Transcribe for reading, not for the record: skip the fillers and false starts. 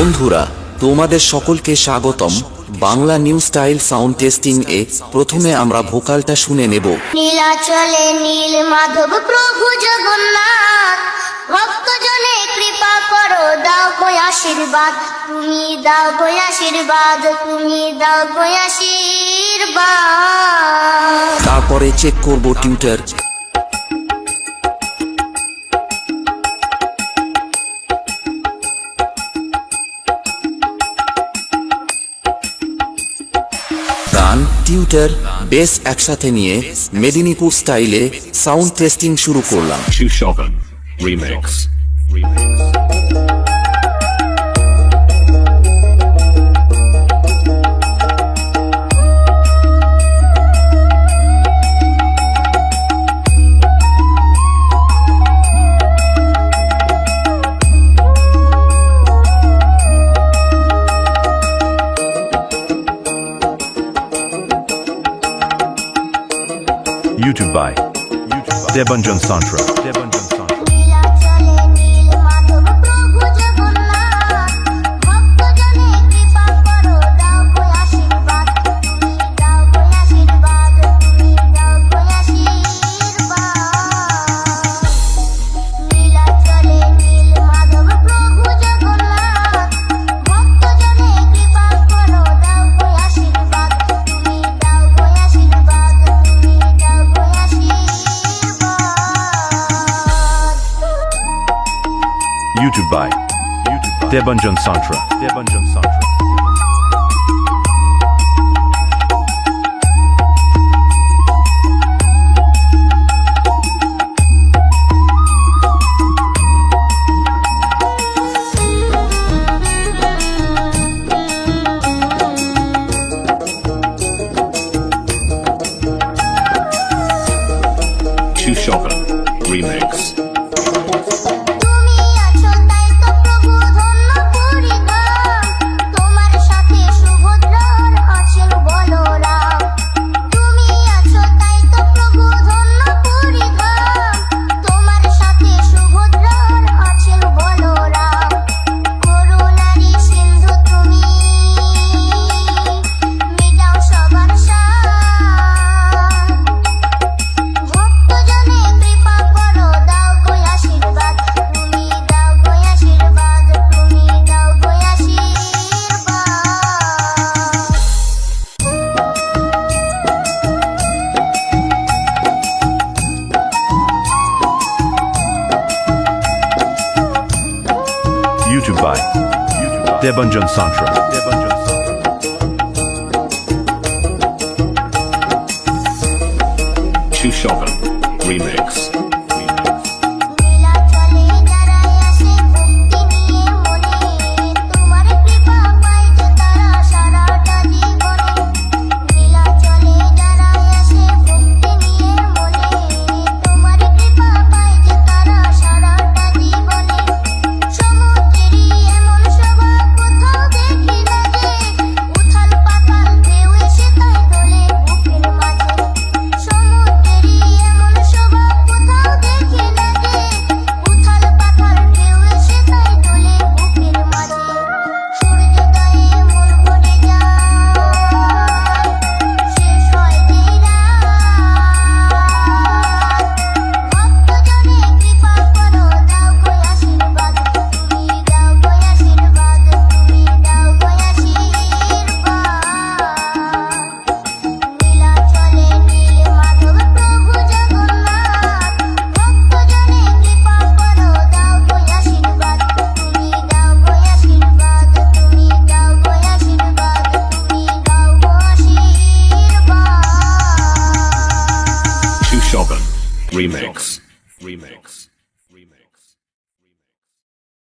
বন্ধুরা, তোমাদের সকলকে স্বাগতম Bangla new style sound testing এ। প্রথমে আমরা ভোকালটা শুনে নেব। নীলাচলে নীল মাধব প্রভু জগন্নাথ, ভক্তজনে কৃপা করো, দাও গো আশীর্বাদ, তুমি দাও গো আশীর্বাদ, তুমি দাও গো আশীর্বাদ। তারপরে চেক করব টিউটার। গান, টিউটার, বেস একসাথে নিয়ে মেদিনীপুর স্টাইলে সাউন্ড টেস্টিং শুরু করলাম। Shogun Remix. YouTube by Debanjan Santra. নীলাচলে নীল মাধব প্রভু জগন্নাথ, ভক্তজনে কৃপা করো, দাও গো আশীর্বাদ, তুমি দাও গো আশীর্বাদ, তুমি দাও গো আশীর্বাদ। নীলাচলে নীল মাধব প্রভু জগন্নাথ, ভক্তজনে কৃপা করো, দাও গো আশীর্বাদ, তুমি দাও গো আশীর্বাদ, তুমি দাও গো আশীর্বাদ। YouTube by Debanjan Santra. Shogun Remix. তুমি আছো তাই তো প্রভু ধন্য পরিধান, তোমার সাথে সুভদ্রার আছেন বলরাম। তুমি আছো তাই তো প্রভু ধন্য পরিধান, তোমার সাথে সুভদ্রার আছেন বলরাম। করুণারি সিন্ধু তুমি, মেটাও সবার সাধ, ভক্তজনে কৃপা করো, দাও গো আশীর্বাদ, তুমি দাও গো আশীর্বাদ, তুমি দাও গো আশীর্বাদ। YouTube by Debanjan Santra. Shogun Remix. নীলাচলে যারাই আসে ভক্তি নিয়ে মনে, তোমার কৃপা পায় যে তারা সারাটা জীবনে। নীলাচলে যারাই আসে ভক্তি নিয়ে মনে, তোমার কৃপা পায় যে তারা সারাটা জীবনে। সমুদ্রেরই এমন শোভা কোথাও দেখি না যে, উথাল পাতাল ঢেউ এসে তাই দোলে বুকের মাঝে। সমুদ্রেরই এমন শোভা কোথাও দেখি না যে, উথাল পাতাল ঢেউ এসে তাই দোলে বুকের মাঝে। সূর্যোদয়ে মন ভরে যায়, শেষ হয় যে রাত, ভক্তজনে কৃপা করো, দাও গো আশীর্বাদ, তুমি দাও গো আশীর্বাদ, তুমি দাও গো আশীর্বাদ। নীলাচলে নীল মাধব প্রভু জগন্নাথ, ভক্তজনে কৃপা করো, দাও গো আশীর্বাদ, তুমি দাও গো আশীর্বাদ, তুমি দাও গো আশীর্বাদ, তুমি দাও গো আশীর্বাদ। Shogun Remix.